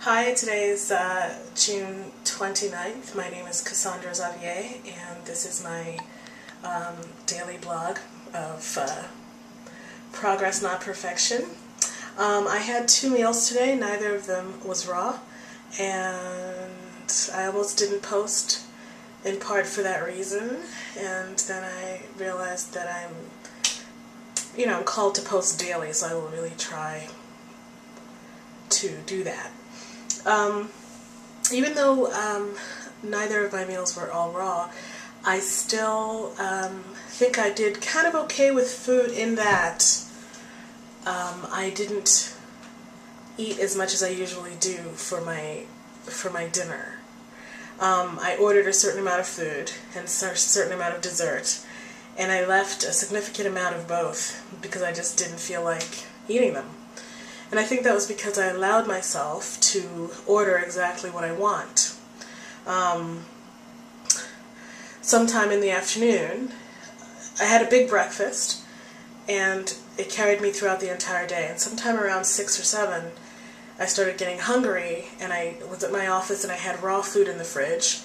Hi, today's June 29th. My name is Cassandre Xavier, and this is my daily blog of progress, not perfection. I had 2 meals today. Neither of them was raw, and I almost didn't post in part for that reason. And then I realized that I'm called to post daily, so I will really try to do that. Even though neither of my meals were all raw, I still think I did kind of okay with food in that I didn't eat as much as I usually do for my dinner. I ordered a certain amount of food and a certain amount of dessert, and I left a significant amount of both because I just didn't feel like eating them. And I think that was because I allowed myself to order exactly what I want. Sometime in the afternoon, I had a big breakfast, and it carried me throughout the entire day. And sometime around 6 or 7, I started getting hungry, and I was at my office and I had raw food in the fridge.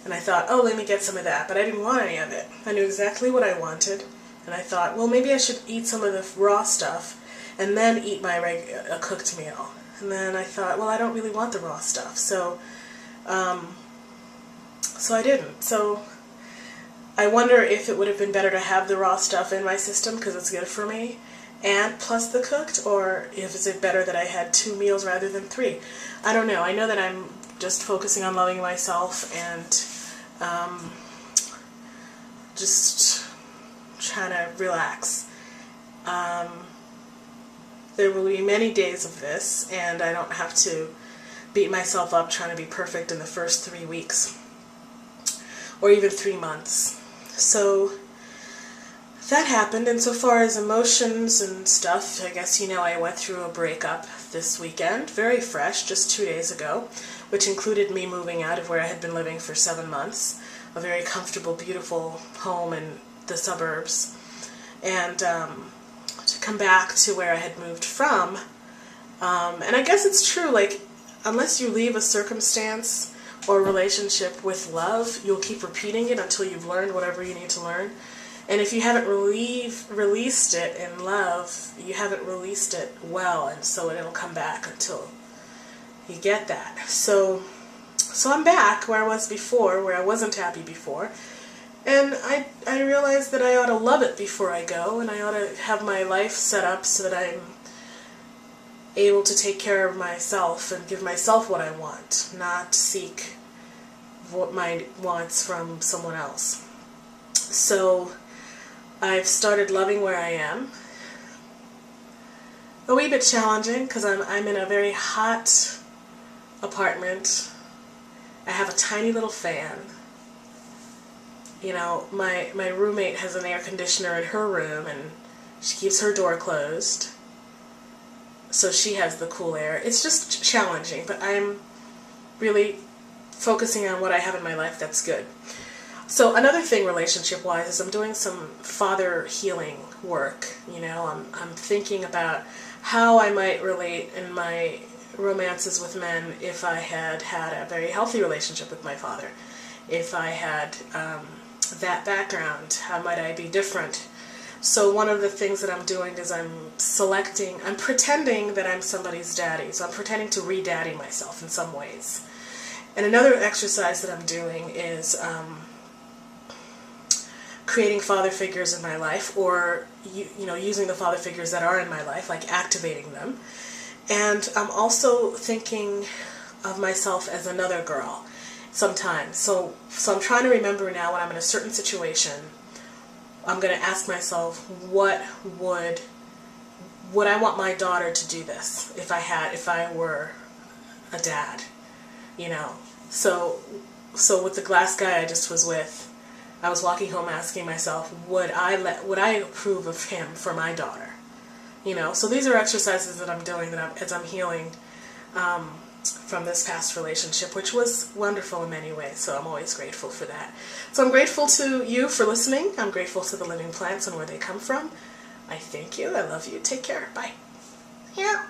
And I thought, oh, let me get some of that. But I didn't want any of it. I knew exactly what I wanted. And I thought, well, maybe I should eat some of the raw stuff and then eat my cooked meal. And then I thought, well, I don't really want the raw stuff, so I didn't. So I wonder if it would have been better to have the raw stuff in my system because it's good for me, and plus the cooked, or is it better that I had 2 meals rather than 3? I don't know. I know that I'm just focusing on loving myself and just trying to relax. There will be many days of this, and I don't have to beat myself up trying to be perfect in the first 3 weeks, or even 3 months. So that happened, and so far as emotions and stuff, I guess I went through a breakup this weekend, very fresh, just 2 days ago, which included me moving out of where I had been living for 7 months, a very comfortable, beautiful home in the suburbs, and to come back to where I had moved from. And I guess it's true, like, unless you leave a circumstance or relationship with love, you'll keep repeating it until you've learned whatever you need to learn. And if you haven't released it in love, you haven't released it well, and so it'll come back until you get that. So I'm back where I was before, where I wasn't happy before. And I realized that I ought to love it before I go, and I ought to have my life set up so that I'm able to take care of myself and give myself what I want, not seek what my wants from someone else. So I've started loving where I am. A wee bit challenging because I'm in a very hot apartment. I have a tiny little fan. My roommate has an air conditioner in her room, and she keeps her door closed, so she has the cool air. It's just challenging, but I'm really focusing on what I have in my life that's good. So another thing relationship-wise is I'm doing some father healing work. I'm thinking about how I might relate in my romances with men if I had had a very healthy relationship with my father. If I had that background, how might I be different? So one of the things that I'm doing is I'm pretending that I'm somebody's daddy. So I'm pretending to re-daddy myself in some ways. And another exercise that I'm doing is creating father figures in my life, or using the father figures that are in my life, like activating them. And I'm also thinking of myself as another girl sometimes. So I'm trying to remember now when I'm in a certain situation, I'm going to ask myself, would I want my daughter to do this if I were a dad? So with the last guy I just was with, I was walking home asking myself, would I approve of him for my daughter? So these are exercises that I'm doing as I'm healing from this past relationship, which was wonderful in many ways, so I'm always grateful for that. So I'm grateful to you for listening. I'm grateful to the living plants and where they come from. I thank you. I love you. Take care. Bye. Yeah.